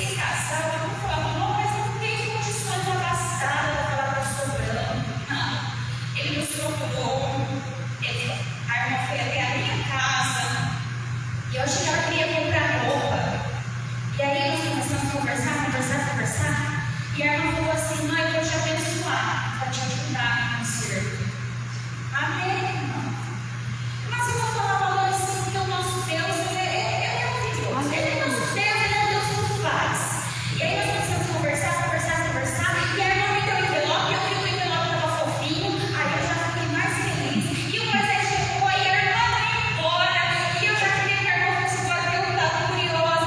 esse casal, eu vou falar, não, mas não tem condições abastadas daquela tá sobrando. Não. Ele nos procurou, a irmã foi até a minha casa, e eu achei que ela queria comprar roupa. E aí nós começamos a conversar, e a irmã falou assim, mãe, eu vou te abençoar, para te ajudar no conserto. Amém, irmão? Mas eu vou falar valores assim, porque o nosso Deus, ele é maravilhoso. Ele é nosso Deus, ele é Deus que faz. E aí nós começamos a conversar, e a irmã me deu o envelope, eu vi que o envelope estava fofinho, aí eu já fiquei mais feliz. E o presente chegou, e a irmã veio embora, e eu já queria que a irmã fosse embora, porque eu estava curiosa.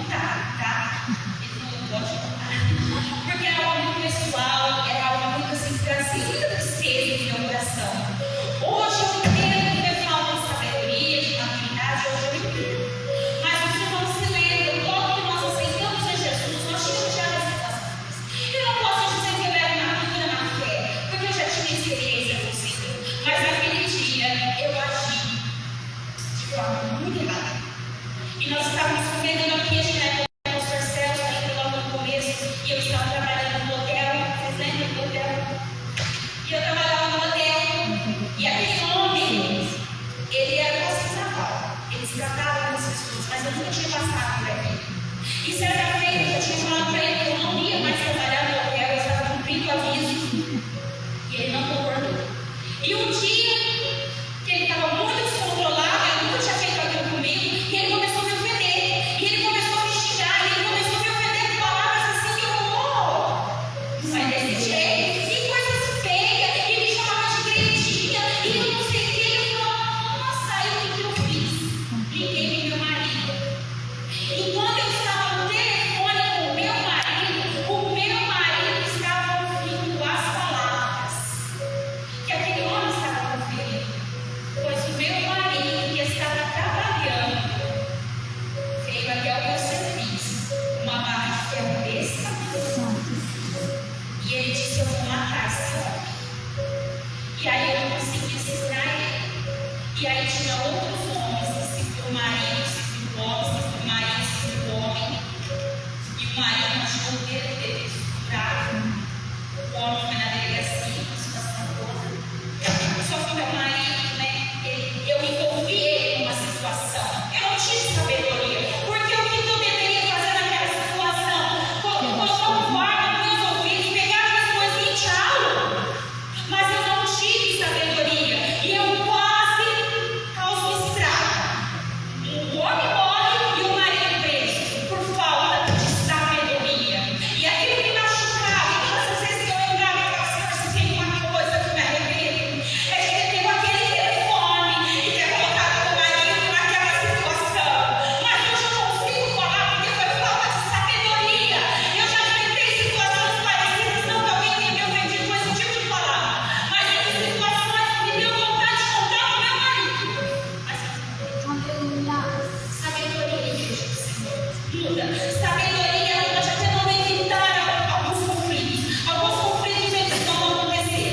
contar, tá? Ele não pode contar. Porque era algo muito pessoal, era algo muito assim, que trazia muita tristeza no meu coração. Hoje eu entendo que eu falo de sabedoria, de maturidade, hoje eu entendo. Mas os irmãos se lembram, logo que nós aceitamos a Jesus, nós tínhamos já as situações. Eu não posso dizer que eu era madura na fé, porque eu já tinha experiência com o Senhor. Mas naquele dia eu agi de forma muito errada. E nós estávamos vivendo no ambiente, né? Os Barcelos, ainda logo no começo, e eu estava trabalhando no hotel. Vocês lembram do hotel? E eu trabalhava no hotel. E aquele homem, ele era hospitalar. Ele se tratava das pessoas, mas eu nunca tinha passado por aqui. E certa feita eu tinha falado para ele que eu não ia mais trabalhar no hotel, eu estava cumprindo o aviso. E ele não concordou. E um dia, que ele estava muito descontrolado, ele nunca tinha feito aquilo comigo, e ele começou a me ofender. E ele começou a me xingar, e ele começou a me ofender com palavras assim que eu não é desse jeito, e coisas feias, e me chamava de crentinha, e eu não sei o que. Eu falava, nossa, aí o que eu fiz? Liguei pro meu marido. E quando eu estava no telefone com o meu marido estava ouvindo as palavras que aquele homem estava ouvindo. Pois o meu marido, que estava trabalhando, veio até o meu serviço, uma barra de ferro desse tamanho. E ele disse: eu vou matar esse homem. E aí eu não conseguia segurar ele. E aí tinha outros homens, o marido seguiu o homem, seguiu o marido, seguiu o homem. E o marido achou o dedo dele estourado. O homem foi na delegacia, a situação toda. Só que o meu marido, né, eu envolvi ele numa situação. Eu não tive sabedoria. Porque o que eu deveria fazer naquela situação? Colocar um guarda nos meus ouvidos, pegar minhas coisas e tchau. Mas eu não tive sabedoria. E eu quase causo estrago. O homem morre e o marido preso por falta de sabedoria. E aquilo me machucava. E todas as vezes que eu lembrava, eu falava: Senhor, se tem uma coisa que me arrependo, é de ter pego aquele telefone e ter colocado o marido naquela situação. Mas hoje eu consigo falar porque foi falta de sabedoria. Eu já enfrentei situações parecidas, não que alguém tenha me ofendido com esse tipo de palavra, mas em situações que me deu vontade de contar para o meu marido. Mas sabedoria, igreja do Senhor, muda. Sabedoria nós já temos evitar alguns conflitos. Alguns conflitos eles vão acontecer.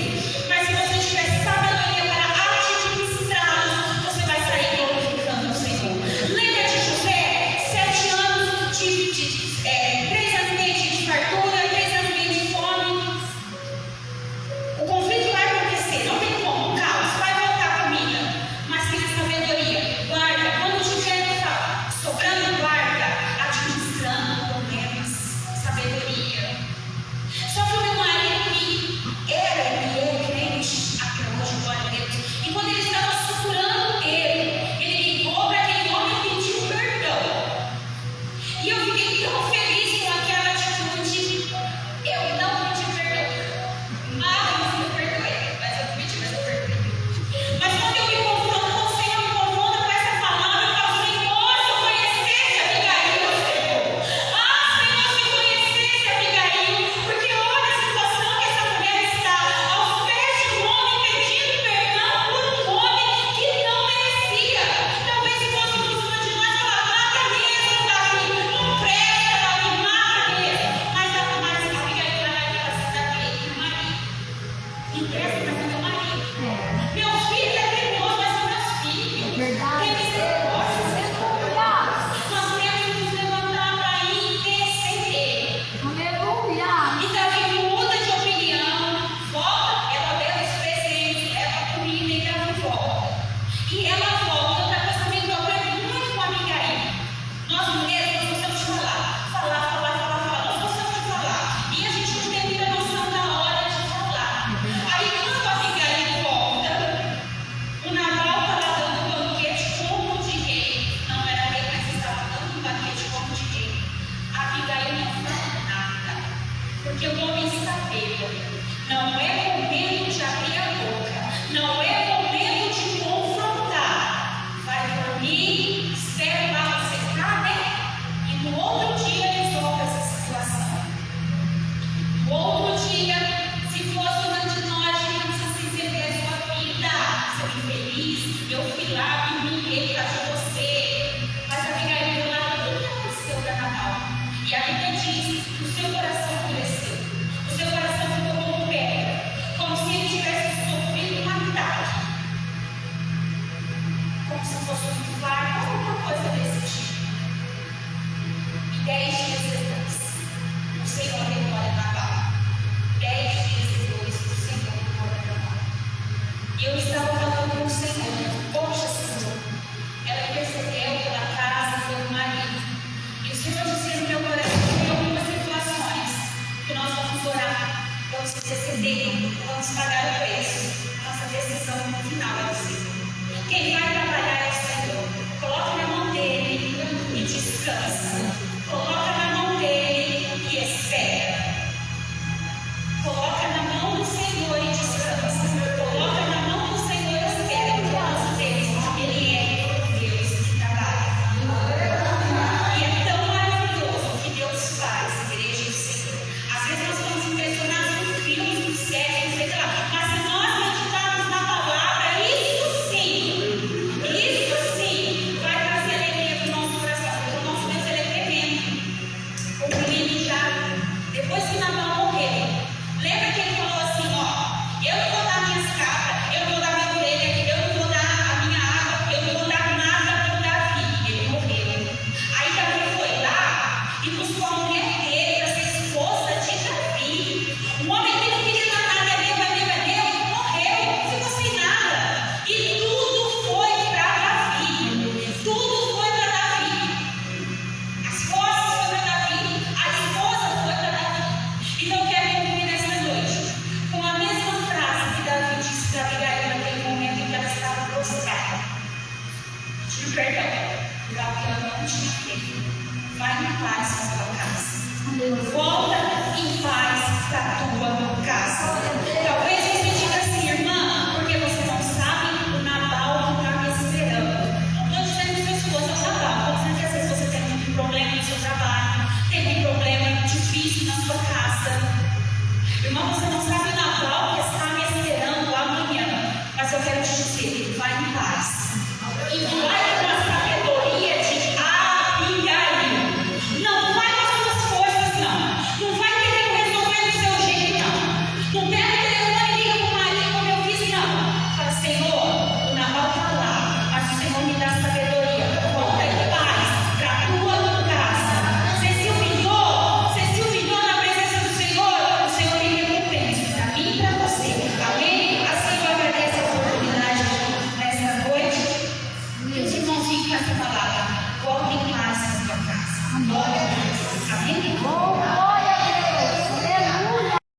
Mas se você tiver sabedoria para administrá-los, você vai sair glorificando o Senhor. Lembra de José? 7 anos de 3 anos e meio de fartura, 3 anos e meio de fome. O conflito vai acontecer, não tem como, o caos, vai faltar comida. Mas tenha sabedoria, guarda, quando tiver sobrando, guarda, administrando problemas, sabedoria. Só que o meu marido, que era e é crente, até hoje, glória a Deus, e quando ele estava suturando ele ligou para aquele homem e pediu perdão. E eu fiquei tão feliz com aquela atitude. Eu não pedi perdão. Mas eu perdoei. Mas eu pedi, mas eu perdoei. Mas quando eu me confronto com o Senhor, me confronto com essa palavra, eu falo: Senhor, se eu conhecesse Abigail, Senhor. Senhor, se eu conhecesse Abigail. Porque olha a situação que essa mulher está, aos pés de um homem, pedindo perdão por um homem que não merecia. Talvez se fosse uma de nós, falar: mata mesmo, Davi. Não presta, Davi, mata mesmo. Mas Abigail vai naquela cidade e o marido. Empresta para meu marido. Meus filhos é perigoso, mas são meus filhos. Tem misericórdia, Senhor. Nós temos que nos levantar para interceder. E Davi muda de opinião, volta, ela leva os presentes, leva a comida e ela volta. E ela volta. Outra coisa também que eu aprendi muito com a Abigail. Nós mulheres, nós gostamos de falar. Nós gostamos de falar. E a gente não tem muita noção da hora de falar. Aí quando a Abigail volta, o Nabal estava dando um banquete como de rei. Não era rei, mas estava dando um banquete como de rei. A Abigail não falou nada. Porque o homem está bêbado. Não é momento